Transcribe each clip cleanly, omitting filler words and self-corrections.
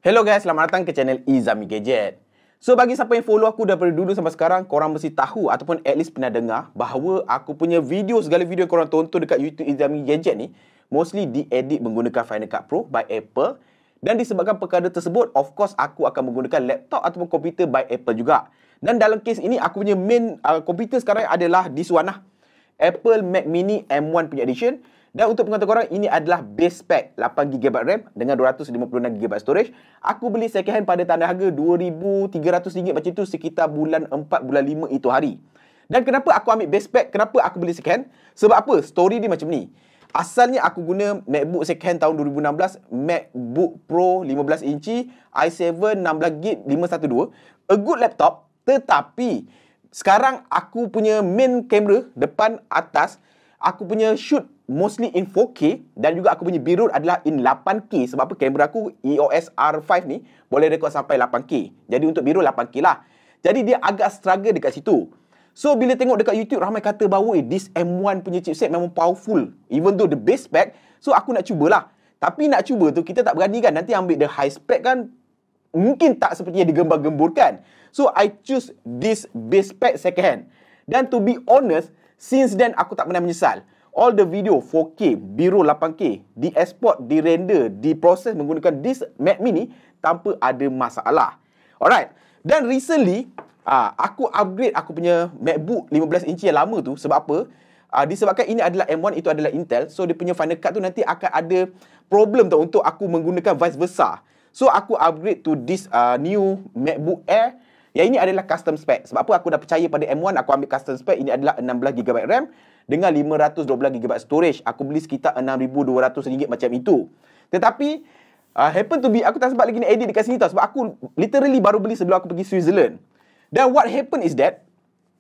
Hello guys, selamat datang ke channel Izami Gadget. So, bagi siapa yang follow aku daripada dulu sampai sekarang, korang mesti tahu ataupun at least pernah dengar bahawa aku punya video, segala video yang korang tonton dekat YouTube Izami Gadget ni mostly diedit menggunakan Final Cut Pro by Apple. Dan disebabkan perkara tersebut, of course aku akan menggunakan laptop ataupun komputer by Apple juga. Dan dalam kes ini, aku punya main komputer sekarang adalah this one lah, Apple Mac Mini M1 punya edition. Dan untuk pengetahuan korang, ini adalah base spec 8GB RAM dengan 256GB storage. Aku beli second hand pada tanda harga RM2,300 macam tu, sekitar bulan 4, bulan 5 itu hari. Dan kenapa aku ambil base spec? Kenapa aku beli second hand? Sebab apa? Story dia macam ni. Asalnya aku guna MacBook second hand tahun 2016, MacBook Pro 15 inci, i7 16GB 512. A good laptop, tetapi sekarang aku punya main kamera depan atas, aku punya shoot mostly in 4K dan juga aku punya bitrate adalah in 8K. Sebab apa? Kamera aku EOS R5 ni boleh rekod sampai 8K. Jadi untuk bitrate 8K lah. Jadi dia agak struggle dekat situ. So bila tengok dekat YouTube, ramai kata bahawa this M1 punya chipset memang powerful, even though the base spec. So aku nak cubalah. Tapi nak cuba tu kita tak berani kan, nanti ambil the high spec kan mungkin tak seperti yang digembar-gemburkan. So I choose this base spec second hand. Dan to be honest, since then aku tak pernah menyesal. All the video 4K, bitrate 8K, di-export, di-render, diproses menggunakan this Mac Mini tanpa ada masalah. Alright. Dan recently, aku upgrade aku punya MacBook 15 inci yang lama tu. Sebab apa? Disebabkan ini adalah M1, itu adalah Intel. So, dia punya Final Cut tu nanti akan ada problem tau untuk aku menggunakan vice versa. So, aku upgrade to this new MacBook Air. Yang ini adalah custom spec. Sebab apa? Aku dah percaya pada M1, aku ambil custom spec. Ini adalah 16GB RAM dengan 512GB storage. Aku beli sekitar RM6,200 macam itu. Tetapi, happen to be, aku tak sempat lagi nak edit dekat sini tau. Sebab aku literally baru beli sebelum aku pergi Switzerland. Dan what happen is that,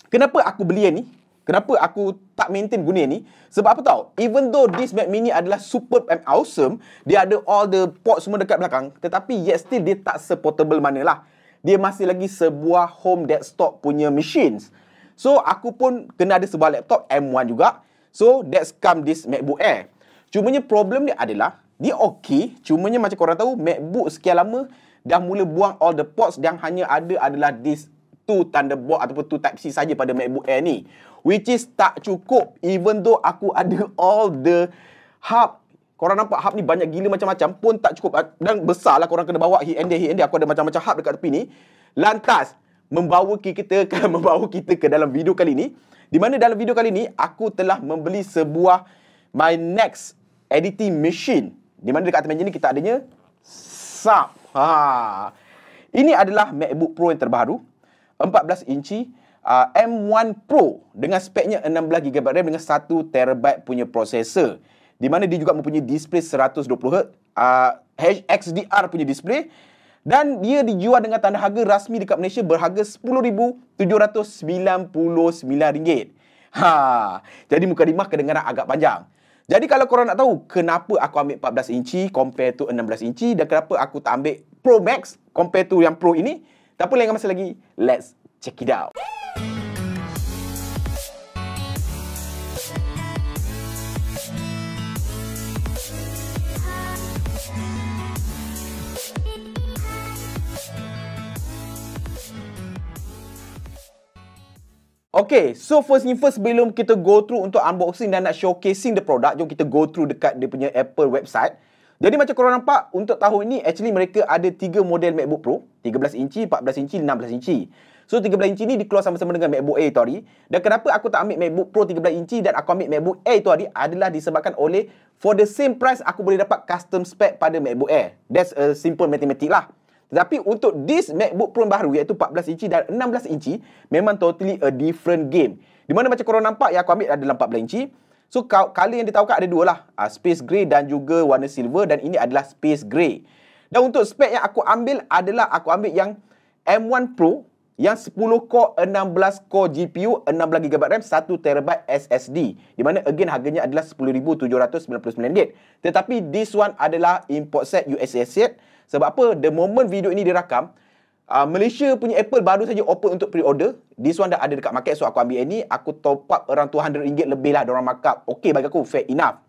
kenapa aku beli yang ni? Kenapa aku tak maintain guna yang ni? Sebab apa tau? Even though this Mac Mini adalah superb and awesome, dia ada all the port semua dekat belakang, tetapi yet still dia tak se-portable manalah. Dia masih lagi sebuah home desktop punya machines. So, aku pun kena ada sebuah laptop M1 juga. So, that's come this MacBook Air. Cumanya problem dia adalah, dia okey. Cumanya macam korang tahu, MacBook sekian lama dah mula buang all the ports, yang hanya ada adalah this 2 Thunderbolt ataupun 2 Type-C saja pada MacBook Air ni. Which is tak cukup, even though aku ada all the hub. Korang nampak hub ni banyak gila macam-macam pun tak cukup. Dan besar lah, korang kena bawa here and there. Aku ada macam-macam hub dekat tepi ni. Lantas, membawa kita ke dalam video kali ni. Di mana dalam video kali ni, aku telah membeli sebuah my next editing machine. Di mana dekat atas meja ni kita adanya SAP. Ini adalah MacBook Pro yang terbaru. 14 inci. M1 Pro dengan speknya 16GB RAM dengan 1TB punya prosesor. Di mana dia juga mempunyai display 120Hz, HDR punya display. Dan dia dijual dengan tanda harga rasmi dekat Malaysia berharga RM10,799. Jadi mukadimah kedengaran agak panjang. Jadi kalau korang nak tahu kenapa aku ambil 14 inci compare to 16 inci dan kenapa aku tak ambil Pro Max compare to yang Pro ini, tak apa lengah masa lagi, let's check it out. Okay, so first thing first, sebelum kita go through untuk unboxing dan nak showcasing the product, jom kita go through dekat dia punya Apple website. Jadi macam korang nampak, untuk tahun ini actually mereka ada 3 model MacBook Pro, 13 inci, 14 inci, 16 inci. So 13 inci ni dikeluar sama-sama dengan MacBook Air itu hari. Dan kenapa aku tak ambil MacBook Pro 13 inci dan aku ambil MacBook Air itu hari adalah disebabkan oleh for the same price aku boleh dapat custom spec pada MacBook Air. That's a simple mathematics lah. Tetapi untuk this MacBook Pro baru iaitu 14 inci dan 16 inci memang totally a different game. Di mana macam korang nampak yang aku ambil adalah 14 inci. So color yang ditawarkan ada dua lah, space grey dan juga warna silver, dan ini adalah space grey. Dan untuk spek yang aku ambil adalah aku ambil yang M1 Pro yang 10 core 16 core GPU, 16GB RAM, 1TB SSD. Di mana again harganya adalah RM10,799. Tetapi this one adalah import set USA set. Sebab apa? The moment video ini dirakam, Malaysia punya Apple baru saja open untuk pre-order. This one dah ada dekat market, so aku ambil yang ni. Aku top up around RM200 lebih lah diorang markup. Okay bagi aku, fair enough.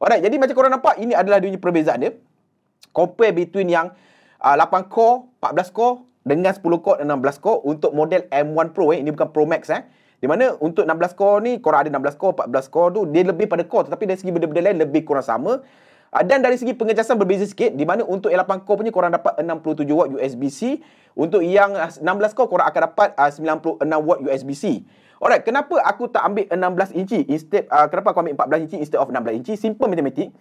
Alright, jadi macam korang nampak, ini adalah dia punya perbezaan dia. Compare between yang 8 core, 14 core dengan 10 core dan 16 core untuk model M1 Pro ini bukan Pro Max Di mana untuk 16 core ni korang ada 16 core, 14 core tu dia lebih pada core, tetapi dari segi benda-benda lain lebih kurang sama. Dan dari segi pengecasan berbeza sikit, di mana untuk yang 8 core punya korang dapat 67 watt USB-C. Untuk yang 16 core korang akan dapat 96 watt USB-C. Alright, kenapa aku tak ambil 16 inci instead, kenapa aku ambil 14 inci instead of 16 inci? Simple matematik.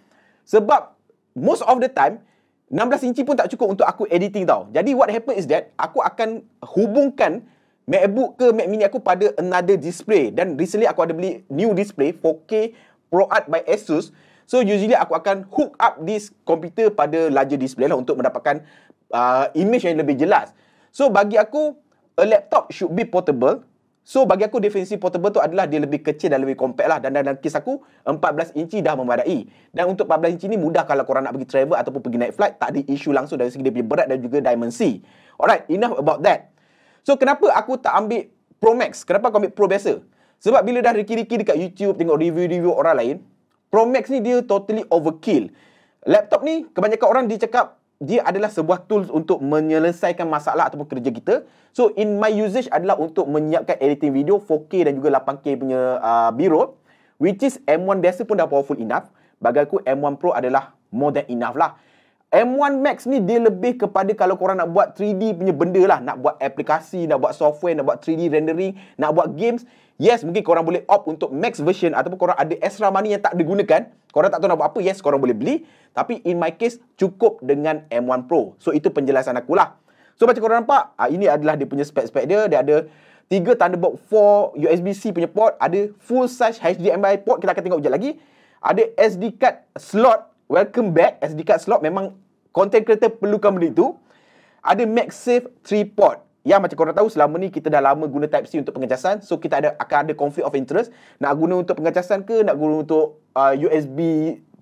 Sebab most of the time 16 inci pun tak cukup untuk aku editing tau. Jadi what happen is that aku akan hubungkan MacBook ke Mac Mini aku pada another display. Dan recently aku ada beli new display 4K ProArt by Asus. So usually aku akan hook up this computer pada larger display lah untuk mendapatkan image yang lebih jelas. So bagi aku, a laptop should be portable. So bagi aku definisi portable tu adalah dia lebih kecil dan lebih compact lah. Dan dalam kes aku 14 inci dah memadai. Dan untuk 14 inci ni mudah kalau korang nak pergi travel ataupun pergi naik flight. Tak ada isu langsung dari segi dia punya berat dan juga dimensi. Alright, enough about that. So kenapa aku tak ambil Pro Max? Kenapa aku ambil Pro biasa? Sebab bila dah riki-riki dekat YouTube, tengok review-review orang lain, Pro Max ni dia totally overkill. Laptop ni kebanyakan orang dia cakap dia adalah sebuah tools untuk menyelesaikan masalah ataupun kerja kita. So in my usage adalah untuk menyiapkan editing video 4K dan juga 8K punya B-roll, which is M1 biasa pun dah powerful enough. Bagi aku M1 Pro adalah more than enough lah. M1 Max ni dia lebih kepada kalau korang nak buat 3D punya benda lah. Nak buat aplikasi, nak buat software, nak buat 3D rendering, nak buat games. Yes, mungkin korang boleh opt untuk Max version ataupun korang ada extra money yang tak digunakan. Korang tak tahu nak buat apa, yes, korang boleh beli. Tapi in my case, cukup dengan M1 Pro. So, itu penjelasan aku lah. So, macam korang nampak, ini adalah dia punya spek-spek dia. Dia ada 3 Thunderbolt 4 USB-C punya port. Ada full size HDMI port. Kita akan tengok sekejap lagi. Ada SD card slot. Welcome back. SD card slot memang content creator perlukan benda itu. Ada MagSafe 3 port. Yang macam korang tahu selama ni kita dah lama guna Type-C untuk pengecasan. So kita akan ada conflict of interest. Nak guna untuk pengecasan ke nak guna untuk USB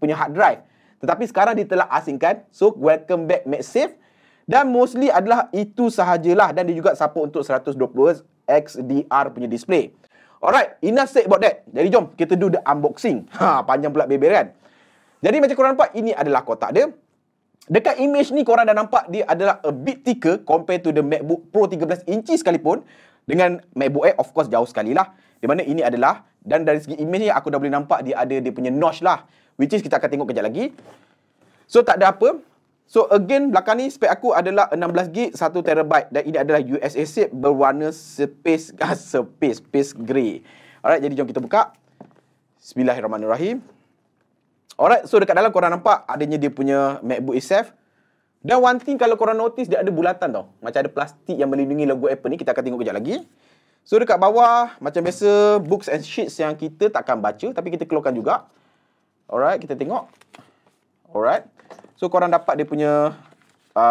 punya hard drive. Tetapi sekarang dia telah asingkan. So welcome back MagSafe. Dan mostly adalah itu sahajalah. Dan dia juga support untuk 120Hz XDR punya display. Alright, enough said about that. Jadi jom kita do the unboxing. Panjang pula beber kan. Jadi macam korang nampak, ini adalah kotak dia. Dekat image ni korang dah nampak dia adalah a bit thicker compared to the MacBook Pro 13 inci sekalipun. Dengan MacBook Air of course jauh sekali lah. Di mana ini adalah, dan dari segi image ni aku dah boleh nampak dia ada dia punya notch lah. Which is kita akan tengok kejap lagi. So tak ada apa. So again belakang ni spek aku adalah 16GB 1TB. Dan ini adalah USA shape berwarna space grey. Alright, jadi jom kita buka. Bismillahirrahmanirrahim. Alright, so dekat dalam korang nampak adanya dia punya MacBook itself. Dan one thing kalau korang notice dia ada bulatan tau. Macam ada plastik yang melindungi logo Apple ni. Kita akan tengok kejap lagi. So dekat bawah macam biasa books and sheets yang kita takkan baca. Tapi kita keluarkan juga. Alright, kita tengok. Alright. So korang dapat dia punya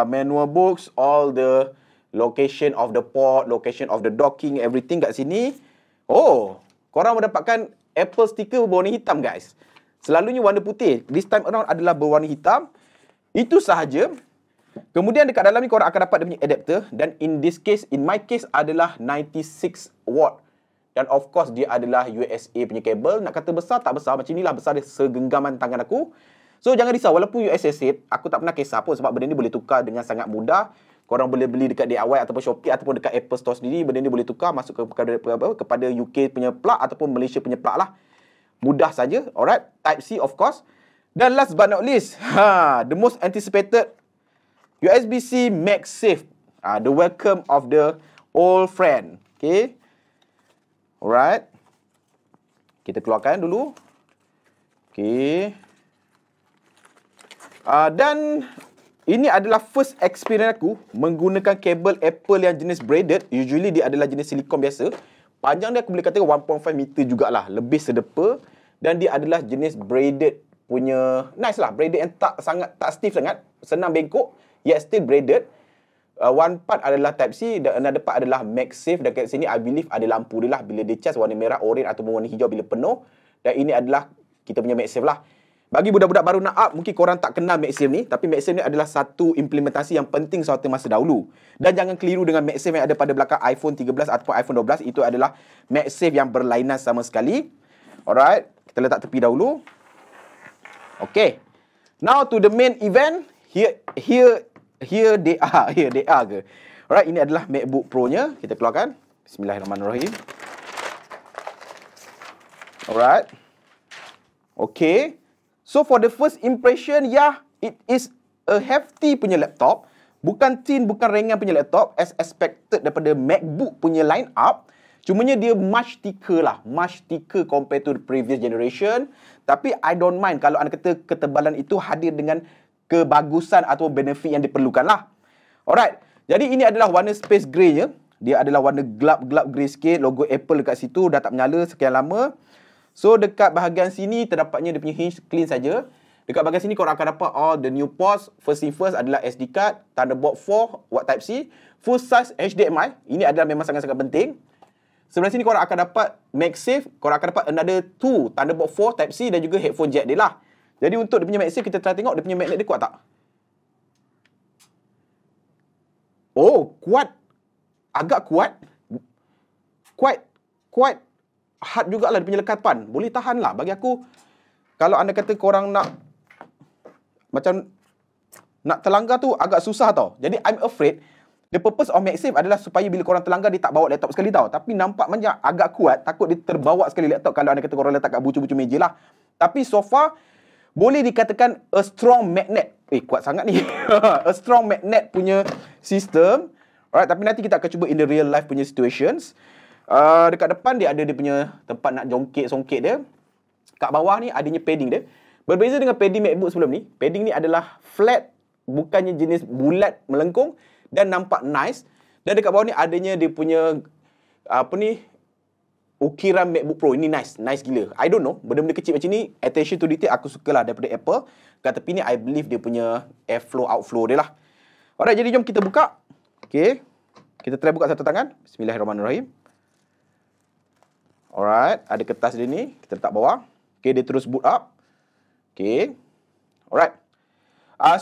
manual books. All the location of the port, location of the docking, everything kat sini. Oh, korang mendapatkan Apple sticker berwarna hitam guys. Selalunya warna putih. This time around adalah berwarna hitam. Itu sahaja. Kemudian dekat dalam ni korang akan dapat dia punya adapter. Dan in this case, in my case adalah 96 watt. Dan of course dia adalah USA punya kabel. Nak kata besar tak besar. Macam inilah besar dia segenggaman tangan aku. So jangan risau. Walaupun USA set, aku tak pernah kisah pun. Sebab benda ni boleh tukar dengan sangat mudah. Korang boleh beli dekat DIY ataupun Shopee ataupun dekat Apple Store sendiri. Benda ni boleh tukar masuk kepada UK punya plug ataupun Malaysia punya plug lah. Mudah saja, alright. Type-C of course. Dan last but not least, the most anticipated USB-C MagSafe. The welcome of the old friend. Okay. Alright. Kita keluarkan dulu. Okay. Dan ini adalah first experience aku menggunakan kabel Apple yang jenis braided. Usually dia adalah jenis silikon biasa. Panjang dia aku boleh kata 1.5 meter jugalah. Lebih sedepa. Dan dia adalah jenis braided punya. Nice lah. Braided yang tak stiff sangat. Senang bengkok. Yet still braided. One part adalah Type-C. Dan another part adalah MagSafe. Dan kat sini I believe ada lampu dia lah. Bila dia charge warna merah, orange ataupun warna hijau bila penuh. Dan ini adalah kita punya MagSafe lah. Bagi budak-budak baru nak up, mungkin korang tak kenal MagSafe ni. Tapi MagSafe ni adalah satu implementasi yang penting suatu masa dahulu. Dan jangan keliru dengan MagSafe yang ada pada belakang iPhone 13 ataupun iPhone 12. Itu adalah MagSafe yang berlainan sama sekali. Alright, kita letak tepi dahulu. Okay. Now to the main event. Here Here they are. Here they are ke? Alright, ini adalah MacBook Pro-nya. Kita keluarkan. Bismillahirrahmanirrahim. Alright. Okay. So for the first impression, yeah, it is a hefty punya laptop. Bukan thin, bukan ringan punya laptop as expected daripada MacBook punya line up. Cumanya dia much thicker lah. Much thicker compared to the previous generation. Tapi I don't mind kalau anda kata ketebalan itu hadir dengan kebagusan atau benefit yang diperlukan lah. Alright. Jadi ini adalah warna space grey-nya. Dia adalah warna gelap-gelap grey sikit. Logo Apple dekat situ dah tak menyala sekian lama. So dekat bahagian sini terdapatnya dia punya hinge clean saja. Dekat bahagian sini korang akan dapat all the new ports. First thing first adalah SD card, Thunderbolt 4, Watt Type-C, full size HDMI. Ini adalah memang sangat-sangat penting. Sebelah sini korang akan dapat MagSafe. Korang akan dapat another 2 Thunderbolt 4 Type-C dan juga headphone jack dia lah. Jadi untuk dia punya MagSafe, kita try tengok dia punya magnet dia kuat tak? Oh, kuat. Agak kuat. Quite hard jugalah dia punya lekatan. Boleh tahan lah. Bagi aku, kalau anda kata korang nak macam nak terlanggar tu agak susah tau. Jadi I'm afraid the purpose of MagSafe adalah supaya bila korang terlanggar dia tak bawa laptop sekali tau. Tapi nampak macam agak kuat. Takut dia terbawa sekali laptop kalau anda kata korang letak kat bucu-bucu meja lah. Tapi so far boleh dikatakan a strong magnet. Kuat sangat ni. A strong magnet punya sistem. Alright, tapi nanti kita akan cuba in the real life punya situations. Dekat depan dia ada dia punya tempat nak jongkit-songkit dia. Kat bawah ni adanya padding dia. Berbeza dengan padding MacBook sebelum ni. Padding ni adalah flat, bukannya jenis bulat melengkung dan nampak nice. Dan dekat bawah ni adanya dia punya ukiran MacBook Pro. Ini nice gila. I don't know, benda-benda kecil macam ni, attention to detail aku sukalah daripada Apple. Kat tepi ni I believe dia punya airflow outflow dia lah. Alright, jadi jom kita buka. Okay, kita try buka satu tangan. Bismillahirrahmanirrahim. Alright, ada kertas dia ni, kita letak bawah. Okay, dia terus boot up. Okay, alright.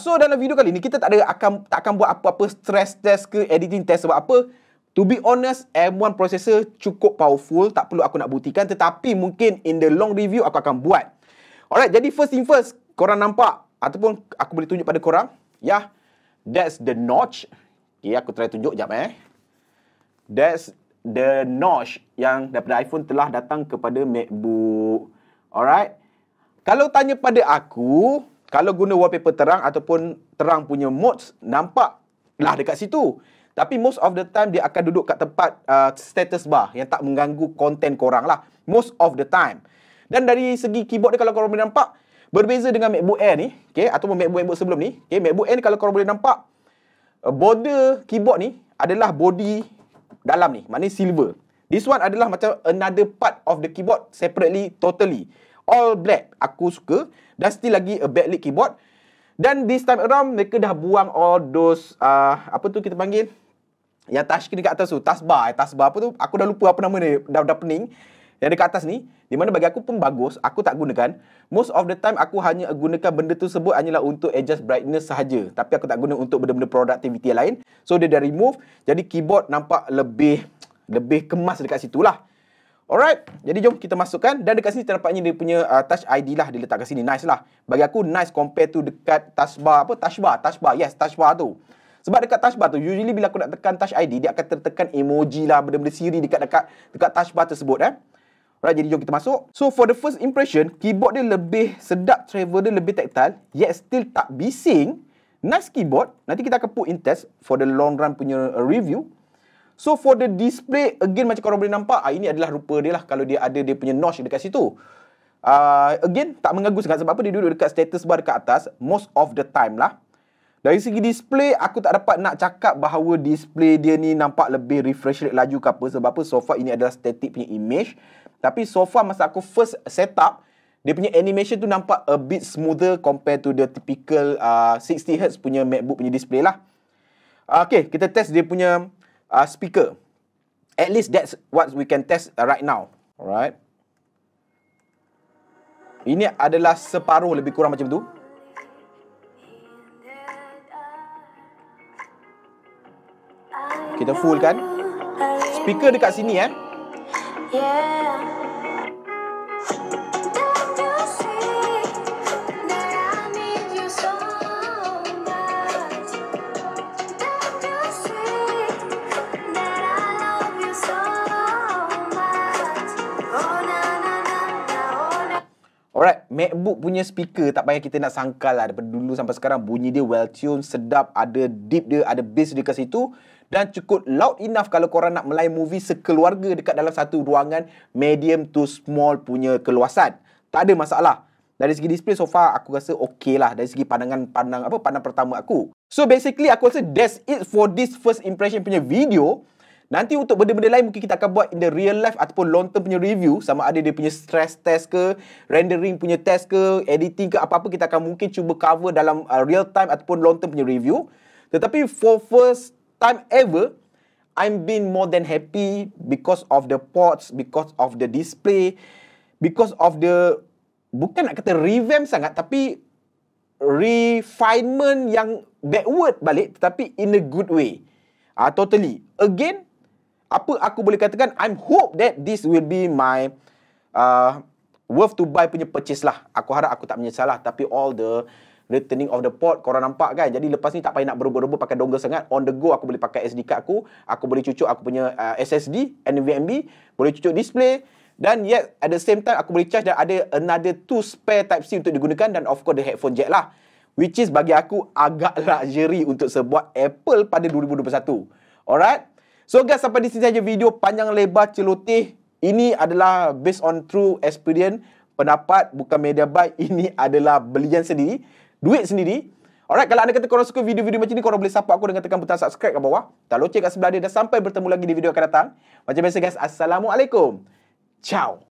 So dalam video kali ni kita tak akan buat apa-apa stress test ke editing test. Sebab apa? To be honest, M1 processor cukup powerful, tak perlu aku nak buktikan. Tetapi mungkin in the long review aku akan buat. Alright, jadi first thing first, korang nampak ataupun aku boleh tunjuk pada korang. Yeah, that's the notch. Okay, aku try tunjuk jap That's the notch yang daripada iPhone telah datang kepada MacBook. Alright. Kalau tanya pada aku, kalau guna wallpaper terang ataupun terang punya modes, nampaklah dekat situ. Tapi most of the time dia akan duduk kat tempat status bar yang tak mengganggu konten korang lah. Most of the time. Dan dari segi keyboard dia, kalau korang boleh nampak, berbeza dengan MacBook Air ni, okay, ataupun MacBook sebelum ni. Okay, MacBook Air ni kalau korang boleh nampak, border keyboard ni adalah body dalam ni, maknanya silver. This one adalah macam another part of the keyboard separately, totally. All black. Aku suka. Dan still lagi a backlit keyboard. Dan this time around, mereka dah buang all those, apa tu kita panggil? Yang touchscreen dekat atas tu. Taskbar apa tu? Aku dah lupa apa nama dia. Dah pening. Yang dekat atas ni, di mana bagi aku pun bagus. Aku tak gunakan. Most of the time, aku hanya gunakan benda tu sebut hanyalah untuk adjust brightness sahaja. Tapi aku tak guna untuk benda-benda productivity yang lain. So, dia dah remove. Jadi, keyboard nampak lebih kemas dekat situ lah. Alright, jadi jom kita masukkan. Dan dekat sini terdapatnya dia punya Touch ID lah. Dia letak kat sini, nice lah. Bagi aku nice compare to dekat taskbar. Touchbar, yes, touchbar tu. Sebab dekat touchbar tu, usually bila aku nak tekan Touch ID, dia akan tertekan emoji lah, benda-benda Siri dekat touchbar tersebut. Alright, jadi jom kita masuk. So for the first impression, keyboard dia lebih sedap, travel dia lebih tactile, yet still tak bising. Nice keyboard. Nanti kita akan put in test for the long run punya review. So for the display, again macam korang boleh nampak, ini adalah rupa dia lah kalau dia ada dia punya notch dekat situ. Again, tak mengganggu sangat. Sebab apa? Dia duduk dekat status bar dekat atas, most of the time lah. Dari segi display, aku tak dapat nak cakap bahawa display dia ni nampak lebih refresh rate laju ke apa. Sebab apa? So far ini adalah static punya image. Tapi so far masa aku first setup, dia punya animation tu nampak a bit smoother compared to the typical 60Hz punya MacBook punya display lah. Okay, kita test dia punya speaker. At least that's what we can test right now. Alright. Ini adalah separuh lebih kurang macam tu. Kita full kan. Speaker dekat sini MacBook punya speaker tak payah kita nak sangkal lah. Daripada dulu sampai sekarang bunyi dia well tune, sedap, ada deep dia, ada bass dia kat situ. Dan cukup loud enough kalau korang nak melay movie sekeluarga dekat dalam satu ruangan medium to small punya keluasan. Tak ada masalah. Dari segi display so far aku rasa okey lah. Dari segi pandang pertama aku. So basically aku rasa that's it for this first impression punya video. Nanti untuk benda-benda lain mungkin kita akan buat in the real life ataupun long term punya review. Sama ada dia punya stress test ke, rendering punya test ke, editing ke, apa-apa kita akan mungkin cuba cover dalam real time ataupun long term punya review. Tetapi for first time ever, I'm been more than happy because of the ports, because of the display, because of the, bukan nak kata revamp sangat, tapi refinement yang backward balik, tetapi in a good way. Totally. Again, apa aku boleh katakan, I'm hope that this will be my worth to buy punya purchase lah. Aku harap aku tak menyesal lah. Tapi all the returning of the port, korang nampak kan? Jadi lepas ni tak payah nak berobot-robot pakai dongle sangat. On the go, aku boleh pakai SD card aku boleh cucuk aku punya SSD, NVMe, boleh cucuk display. Dan yet, at the same time, aku boleh charge dan ada another 2 spare Type-C untuk digunakan. Dan of course, the headphone jack lah. Which is bagi aku agak luxury untuk sebuah Apple pada 2021. Alright? So guys, sampai di sini saja video panjang lebar celoteh. Ini adalah based on true experience, pendapat, bukan media buy. Ini adalah belian sendiri, duit sendiri. Alright, kalau anda kata korang suka video-video macam ni, korang boleh support aku dengan tekan butang subscribe kat bawah. Tak loceng kat sebelah dia. Dan sampai bertemu lagi di video akan datang. Macam biasa guys, Assalamualaikum. Ciao.